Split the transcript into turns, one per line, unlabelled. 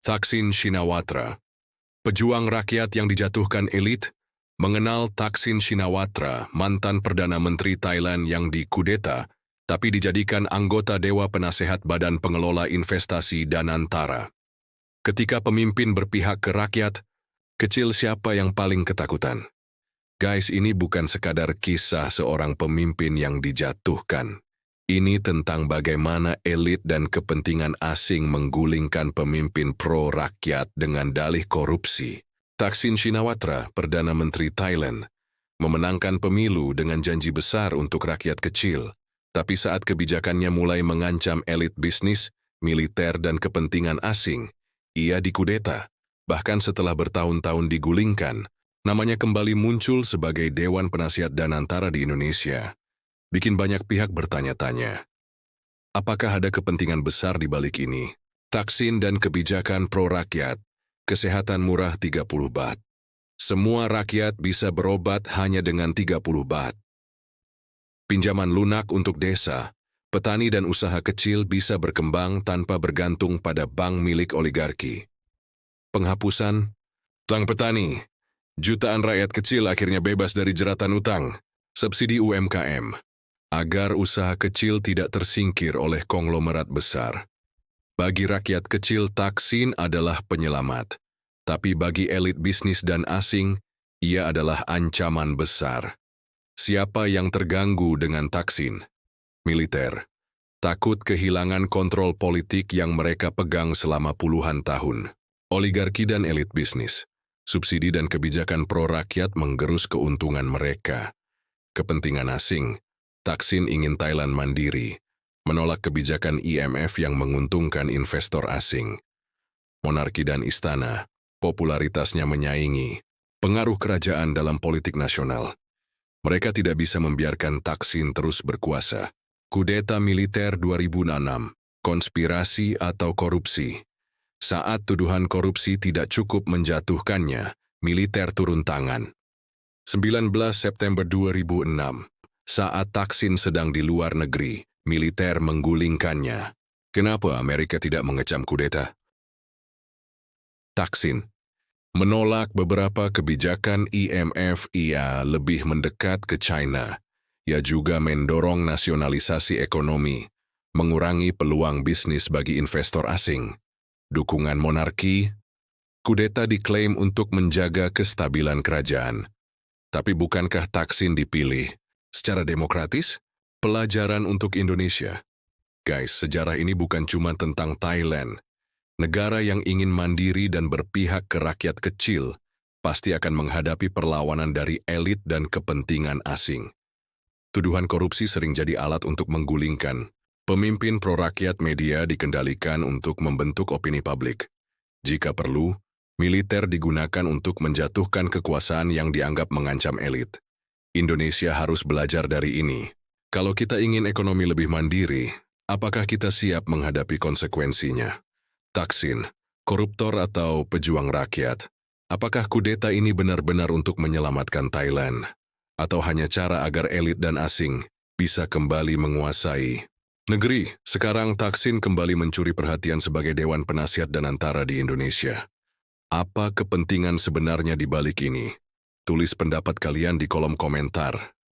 Thaksin Shinawatra, pejuang rakyat yang dijatuhkan elit, mengenal Thaksin Shinawatra, mantan Perdana Menteri Thailand yang dikudeta, tapi dijadikan anggota Dewa Penasehat Badan Pengelola Investasi Danantara. Ketika pemimpin berpihak ke rakyat, kecil siapa yang paling ketakutan? Guys, ini bukan sekadar kisah seorang pemimpin yang dijatuhkan. Ini tentang bagaimana elit dan kepentingan asing menggulingkan pemimpin pro-rakyat dengan dalih korupsi. Thaksin Shinawatra, Perdana Menteri Thailand, memenangkan pemilu dengan janji besar untuk rakyat kecil. Tapi saat kebijakannya mulai mengancam elit bisnis, militer, dan kepentingan asing, ia dikudeta. Bahkan setelah bertahun-tahun digulingkan, namanya kembali muncul sebagai Dewan Penasihat Danantara di Indonesia. Bikin banyak pihak bertanya-tanya, apakah ada kepentingan besar di balik ini? Thaksin dan kebijakan pro-rakyat, kesehatan murah 30 baht. Semua rakyat bisa berobat hanya dengan 30 baht. Pinjaman lunak untuk desa, petani dan usaha kecil bisa berkembang tanpa bergantung pada bank milik oligarki. Penghapusan utang petani, jutaan rakyat kecil akhirnya bebas dari jeratan utang, subsidi UMKM, agar usaha kecil tidak tersingkir oleh konglomerat besar. Bagi rakyat kecil, Thaksin adalah penyelamat, tapi bagi elit bisnis dan asing, ia adalah ancaman besar. Siapa yang terganggu dengan Thaksin? Militer. Takut kehilangan kontrol politik yang mereka pegang selama puluhan tahun. Oligarki dan elit bisnis. Subsidi dan kebijakan pro-rakyat menggerus keuntungan mereka. Kepentingan asing. Thaksin ingin Thailand mandiri. Menolak kebijakan IMF yang menguntungkan investor asing. Monarki dan istana. Popularitasnya menyaingi. Pengaruh kerajaan dalam politik nasional. Mereka tidak bisa membiarkan Thaksin terus berkuasa. Kudeta militer 2006, konspirasi atau korupsi. Saat tuduhan korupsi tidak cukup menjatuhkannya, militer turun tangan. 19 September 2006, saat Thaksin sedang di luar negeri, militer menggulingkannya. Kenapa Amerika tidak mengecam kudeta? Thaksin menolak beberapa kebijakan IMF. Ia lebih mendekat ke China. Ia juga mendorong nasionalisasi ekonomi, mengurangi peluang bisnis bagi investor asing. Dukungan monarki, kudeta diklaim untuk menjaga kestabilan kerajaan. Tapi bukankah Thaksin dipilih secara demokratis? Pelajaran untuk Indonesia. Guys, sejarah ini bukan cuma tentang Thailand. Negara yang ingin mandiri dan berpihak ke rakyat kecil pasti akan menghadapi perlawanan dari elit dan kepentingan asing. Tuduhan korupsi sering jadi alat untuk menggulingkan. Pemimpin pro-rakyat, media dikendalikan untuk membentuk opini publik. Jika perlu, militer digunakan untuk menjatuhkan kekuasaan yang dianggap mengancam elit. Indonesia harus belajar dari ini. Kalau kita ingin ekonomi lebih mandiri, apakah kita siap menghadapi konsekuensinya? Thaksin, koruptor atau pejuang rakyat? Apakah kudeta ini benar-benar untuk menyelamatkan Thailand? Atau hanya cara agar elit dan asing bisa kembali menguasai negeri? Sekarang Thaksin kembali mencuri perhatian sebagai Dewan Penasihat Danantara di Indonesia. Apa kepentingan sebenarnya di balik ini? Tulis pendapat kalian di kolom komentar.